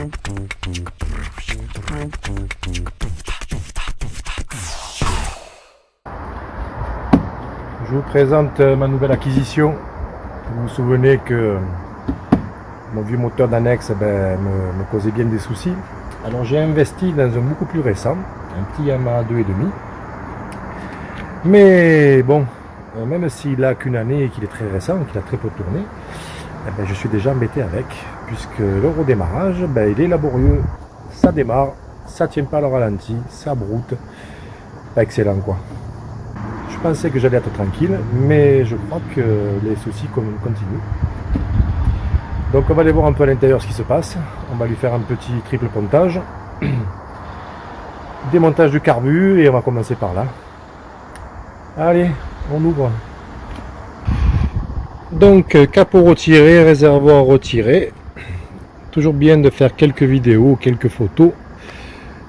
Je vous présente ma nouvelle acquisition. Vous vous souvenez que mon vieux moteur d'annexe me causait bien des soucis. Alors j'ai investi dans un beaucoup plus récent, un petit Yamaha 2,5. Mais bon, même s'il a qu'une année et qu'il est très récent, qu'il a très peu tourné, je suis déjà embêté avec, puisque le redémarrage, il est laborieux, ça démarre, ça tient pas le ralenti, ça broute, pas excellent quoi. Je pensais que j'allais être tranquille, mais je crois que les soucis continuent. Donc on va aller voir un peu à l'intérieur ce qui se passe. On va lui faire un petit triple pontage, démontage du carbu et on va commencer par là. Allez, on ouvre. Donc capot retiré, réservoir retiré. Toujours bien de faire quelques vidéos, quelques photos,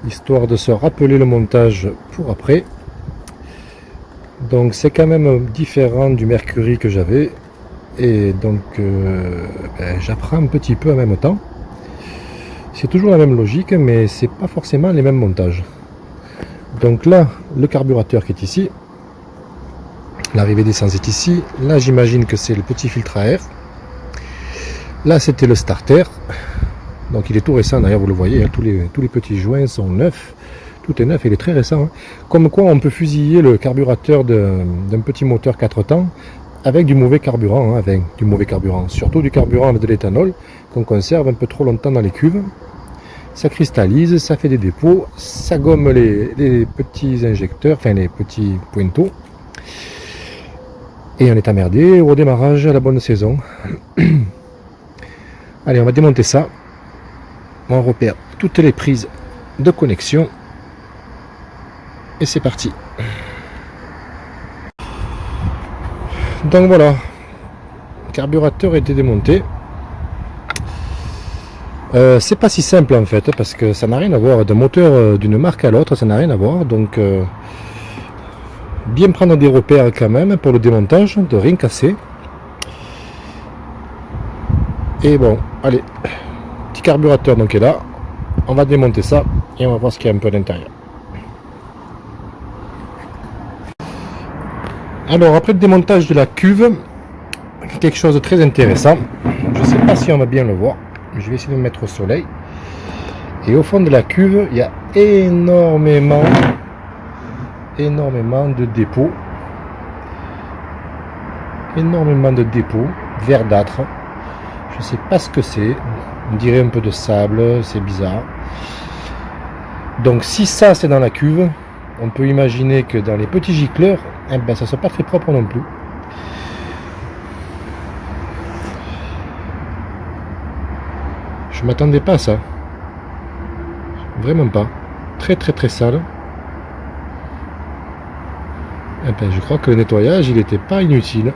histoire de se rappeler le montage pour après. Donc c'est quand même différent du Mercury que j'avais. Et donc j'apprends un petit peu en même temps. C'est toujours la même logique, mais c'est pas forcément les mêmes montages. Donc là, le carburateur qui est ici. L'arrivée d'essence est ici. Là, j'imagine que c'est le petit filtre à air. Là, c'était le starter. Donc il est tout récent, d'ailleurs vous le voyez, hein, tous les petits joints sont neufs. Tout est neuf, il est très récent. Hein. Comme quoi on peut fusiller le carburateur d'un petit moteur 4 temps avec du mauvais carburant, surtout du carburant avec de l'éthanol qu'on conserve un peu trop longtemps dans les cuves. Ça cristallise, ça fait des dépôts, ça gomme les petits injecteurs, enfin les petits pointeaux. Et on est emmerdé au redémarrage à la bonne saison. Allez, on va démonter ça. On repère toutes les prises de connexion. Et c'est parti. Donc voilà, le carburateur a été démonté. C'est pas si simple en fait, parce que ça n'a rien à voir. D'un moteur d'une marque à l'autre, ça n'a rien à voir. Donc bien prendre des repères quand même pour le démontage, de rien casser. Et bon, allez, petit carburateur donc est là. On va démonter ça et on va voir ce qu'il y a un peu à l'intérieur. Alors après le démontage de la cuve, quelque chose de très intéressant. Je ne sais pas si on va bien le voir. Je vais essayer de me mettre au soleil. Et au fond de la cuve, il y a énormément de dépôts. Énormément de dépôts verdâtres. Je ne sais pas ce que c'est. On dirait un peu de sable, c'est bizarre. Donc si ça c'est dans la cuve, on peut imaginer que dans les petits gicleurs, ça ne sera pas très propre non plus. Je m'attendais pas à ça. Vraiment pas. Très sale. Je crois que le nettoyage il n'était pas inutile.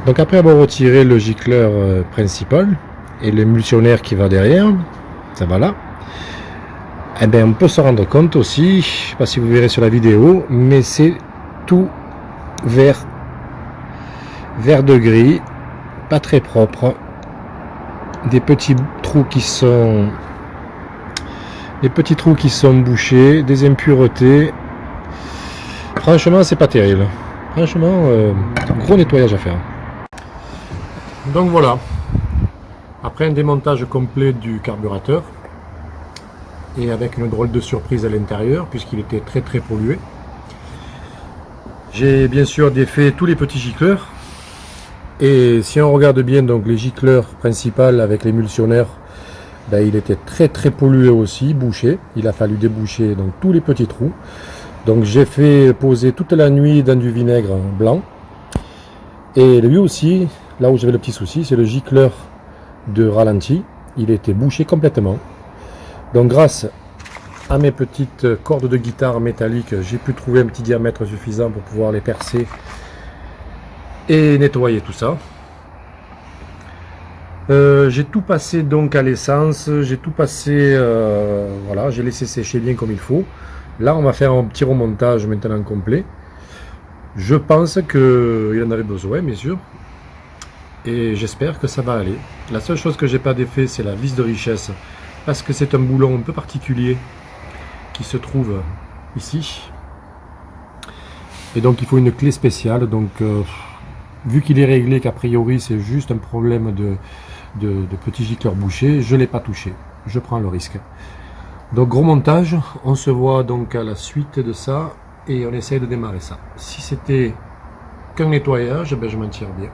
Donc après avoir retiré le gicleur principal et l'émulsionnaire qui va derrière, ça va là. On peut se rendre compte aussi, je ne sais pas si vous verrez sur la vidéo, mais c'est tout vert de gris, pas très propre, des petits trous qui sont bouchés, des impuretés. Franchement, c'est pas terrible. Franchement, gros nettoyage à faire. Donc voilà, après un démontage complet du carburateur, et avec une drôle de surprise à l'intérieur puisqu'il était très pollué. J'ai bien sûr défait tous les petits gicleurs et si on regarde bien donc les gicleurs principales avec l'émulsionnaire, il était très pollué aussi, bouché. Il a fallu déboucher donc tous les petits trous. Donc j'ai fait poser toute la nuit dans du vinaigre blanc et lui aussi, là où j'avais le petit souci, c'est le gicleur de ralenti, il était bouché complètement. Donc grâce à mes petites cordes de guitare métalliques, j'ai pu trouver un petit diamètre suffisant pour pouvoir les percer et nettoyer tout ça. J'ai tout passé donc à l'essence, j'ai tout passé, voilà, j'ai laissé sécher bien comme il faut. Là on va faire un petit remontage maintenant complet. Je pense qu'il en avait besoin bien sûr et j'espère que ça va aller. La seule chose que j'ai pas défait, c'est la vis de richesse, parce que c'est un boulon un peu particulier qui se trouve ici. Et donc il faut une clé spéciale. Donc vu qu'il est réglé, qu'a priori c'est juste un problème de petit gicleur bouché, je ne l'ai pas touché. Je prends le risque. Donc gros montage, on se voit donc à la suite de ça et on essaye de démarrer ça. Si c'était qu'un nettoyage, ben je m'en tire bien.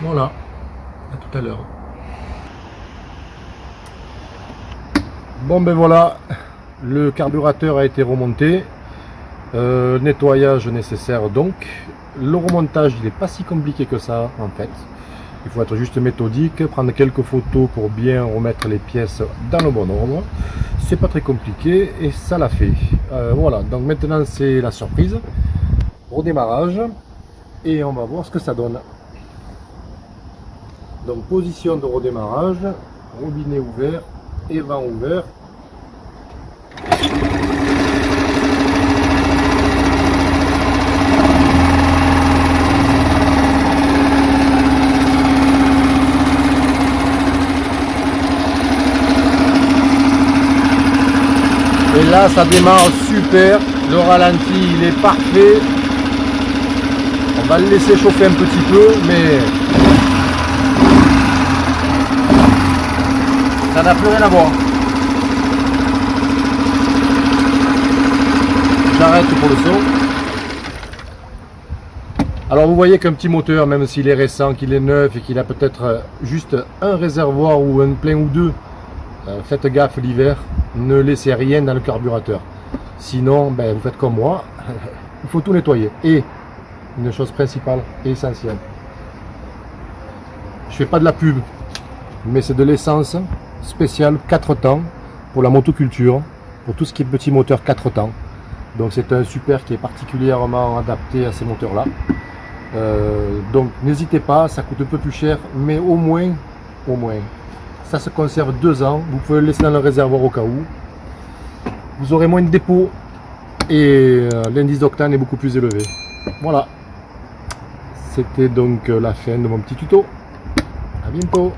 Voilà, à tout à l'heure. Bon ben voilà, le carburateur a été remonté. Nettoyage nécessaire donc. Le remontage il n'est pas si compliqué que ça en fait. Il faut être juste méthodique, prendre quelques photos pour bien remettre les pièces dans le bon ordre. C'est pas très compliqué et ça l'a fait. Voilà, donc maintenant c'est la surprise. Redémarrage et on va voir ce que ça donne. Donc position de redémarrage, robinet ouvert et vent ouvert. Et là ça démarre super, le ralenti il est parfait. On va le laisser chauffer un petit peu, mais ça n'a plus rien à voir. J'arrête pour le son. Alors vous voyez qu'un petit moteur, même s'il est récent, qu'il est neuf et qu'il a peut-être juste un réservoir ou un plein ou deux, faites gaffe l'hiver, ne laissez rien dans le carburateur. Sinon, ben, vous faites comme moi, il faut tout nettoyer. Et une chose principale et essentielle, je fais pas de la pub, mais c'est de l'essence spéciale 4 temps pour la motoculture, pour tout ce qui est petit moteur 4 temps. Donc c'est un super qui est particulièrement adapté à ces moteurs là. Donc n'hésitez pas, ça coûte un peu plus cher, mais au moins ça se conserve 2 ans. Vous pouvez le laisser dans le réservoir au cas où. Vous aurez moins de dépôt et l'indice d'octane est beaucoup plus élevé. Voilà, c'était donc la fin de mon petit tuto. À bientôt.